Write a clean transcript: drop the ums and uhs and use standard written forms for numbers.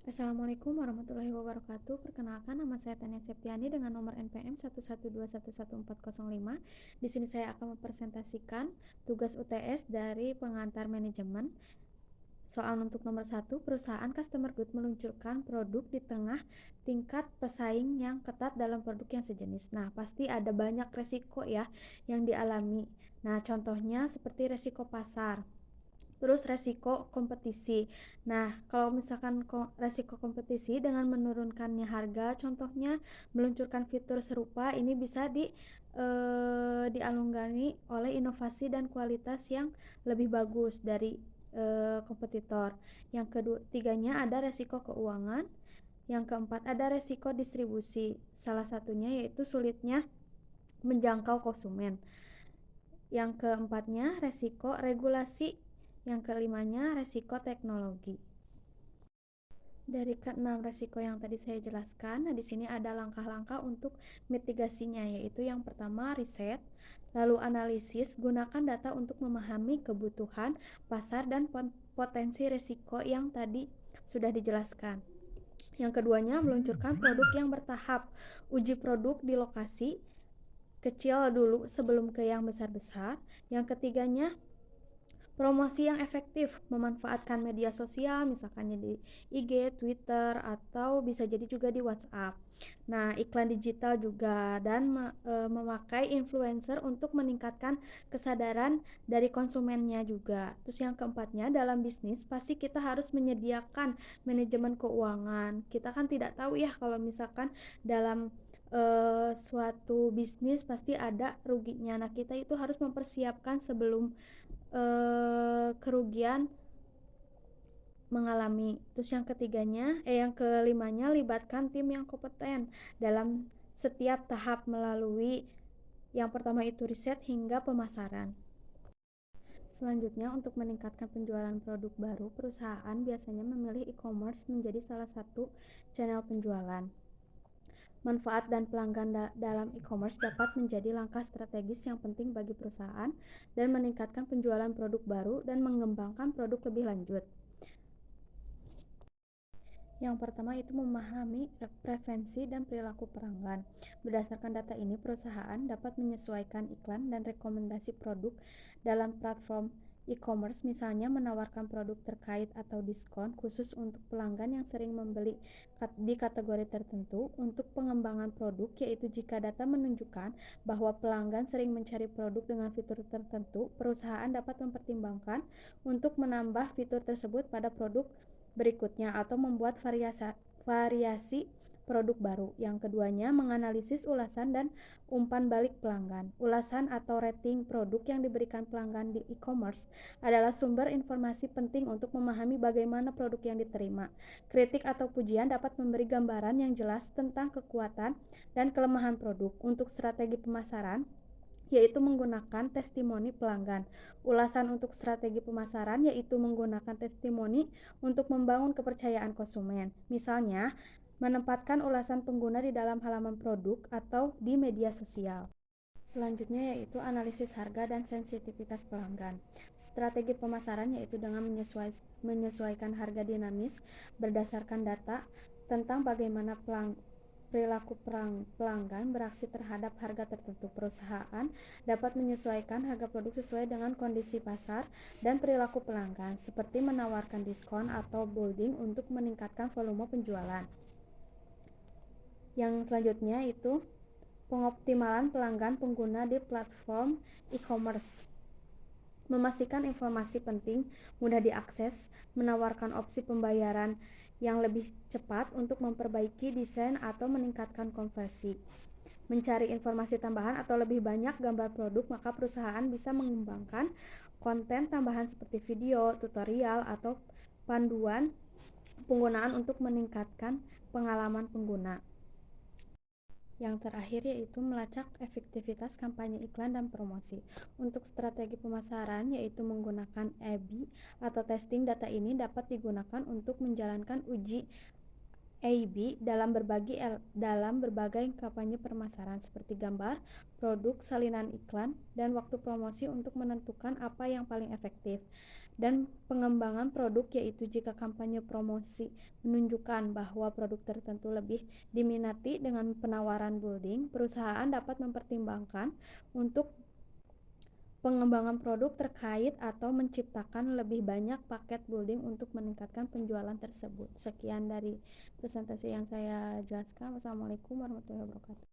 Assalamualaikum warahmatullahi wabarakatuh. Perkenalkan, nama saya Tania Septiani dengan nomor NPM 112111405. Di sini saya akan mempresentasikan tugas UTS dari pengantar manajemen. Soal untuk nomor 1, perusahaan customer good meluncurkan produk di tengah tingkat pesaing yang ketat dalam produk yang sejenis. Nah, pasti ada banyak resiko ya yang dialami. Nah, contohnya seperti resiko pasar. Terus resiko kompetisi. Nah, kalau misalkan resiko kompetisi dengan menurunkannya harga, contohnya meluncurkan fitur serupa, ini bisa dialunggani oleh inovasi dan kualitas yang lebih bagus dari kompetitor. Yang ketiganya ada resiko keuangan. Yang keempat ada resiko distribusi. Salah satunya yaitu sulitnya menjangkau konsumen. Yang keempatnya resiko regulasi. Yang kelimanya resiko teknologi. Dari keenam resiko yang tadi saya jelaskan, nah di sini ada langkah-langkah untuk mitigasinya, yaitu yang pertama riset, lalu analisis, gunakan data untuk memahami kebutuhan pasar dan potensi resiko yang tadi sudah dijelaskan. Yang keduanya, meluncurkan produk yang bertahap, uji produk di lokasi kecil dulu sebelum ke yang besar-besar. Yang ketiganya, promosi yang efektif, memanfaatkan media sosial, misalkan di IG, Twitter, atau bisa jadi juga di WhatsApp. Nah, iklan digital juga dan memakai influencer untuk meningkatkan kesadaran dari konsumennya juga. Terus yang keempatnya, dalam bisnis pasti kita harus menyediakan manajemen keuangan. Kita kan tidak tahu ya kalau misalkan dalam suatu bisnis pasti ada ruginya. Nah, kita itu harus mempersiapkan sebelum kerugian mengalami. Terus yang kelimanya, libatkan tim yang kompeten dalam setiap tahap melalui yang pertama itu riset hingga pemasaran. Selanjutnya, untuk meningkatkan penjualan produk baru, perusahaan biasanya memilih e-commerce menjadi salah satu channel penjualan. Manfaat dan pelanggan dalam e-commerce dapat menjadi langkah strategis yang penting bagi perusahaan dan meningkatkan penjualan produk baru dan mengembangkan produk lebih lanjut. Yang pertama itu memahami preferensi dan perilaku pelanggan. Berdasarkan data ini, perusahaan dapat menyesuaikan iklan dan rekomendasi produk dalam platform e-commerce, misalnya menawarkan produk terkait atau diskon khusus untuk pelanggan yang sering membeli di kategori tertentu. Untuk pengembangan produk, yaitu jika data menunjukkan bahwa pelanggan sering mencari produk dengan fitur tertentu, perusahaan dapat mempertimbangkan untuk menambah fitur tersebut pada produk berikutnya atau membuat variasi produk baru. Yang keduanya, menganalisis ulasan dan umpan balik pelanggan. Ulasan atau rating produk yang diberikan pelanggan di e-commerce adalah sumber informasi penting untuk memahami bagaimana produk yang diterima. Kritik atau pujian dapat memberi gambaran yang jelas tentang kekuatan dan kelemahan produk. Untuk strategi pemasaran, yaitu menggunakan testimoni pelanggan. Ulasan untuk strategi pemasaran yaitu menggunakan testimoni untuk membangun kepercayaan konsumen. Misalnya, menempatkan ulasan pengguna di dalam halaman produk atau di media sosial. Selanjutnya yaitu analisis harga dan sensitivitas pelanggan. Strategi pemasaran yaitu dengan menyesuaikan harga dinamis berdasarkan data tentang bagaimana perilaku pelanggan beraksi terhadap harga tertentu. Perusahaan dapat menyesuaikan harga produk sesuai dengan kondisi pasar dan perilaku pelanggan, seperti menawarkan diskon atau bolding untuk meningkatkan volume penjualan. Yang selanjutnya itu pengoptimalan pelanggan pengguna di platform e-commerce. Memastikan informasi penting mudah diakses, menawarkan opsi pembayaran yang lebih cepat untuk memperbaiki desain atau meningkatkan konversi. Mencari informasi tambahan atau lebih banyak gambar produk, maka perusahaan bisa mengembangkan konten tambahan seperti video, tutorial, atau panduan penggunaan untuk meningkatkan pengalaman pengguna. Yang terakhir yaitu melacak efektivitas kampanye iklan dan promosi. Untuk strategi pemasaran yaitu menggunakan A/B atau testing, data ini dapat digunakan untuk menjalankan uji A/B dalam berbagai kampanye pemasaran seperti gambar, produk, salinan iklan, dan waktu promosi untuk menentukan apa yang paling efektif. Dan pengembangan produk, yaitu jika kampanye promosi menunjukkan bahwa produk tertentu lebih diminati dengan penawaran bolding, perusahaan dapat mempertimbangkan untuk pengembangan produk terkait atau menciptakan lebih banyak paket bolding untuk meningkatkan penjualan tersebut. Sekian dari presentasi yang saya jelaskan. Wassalamualaikum warahmatullahi wabarakatuh.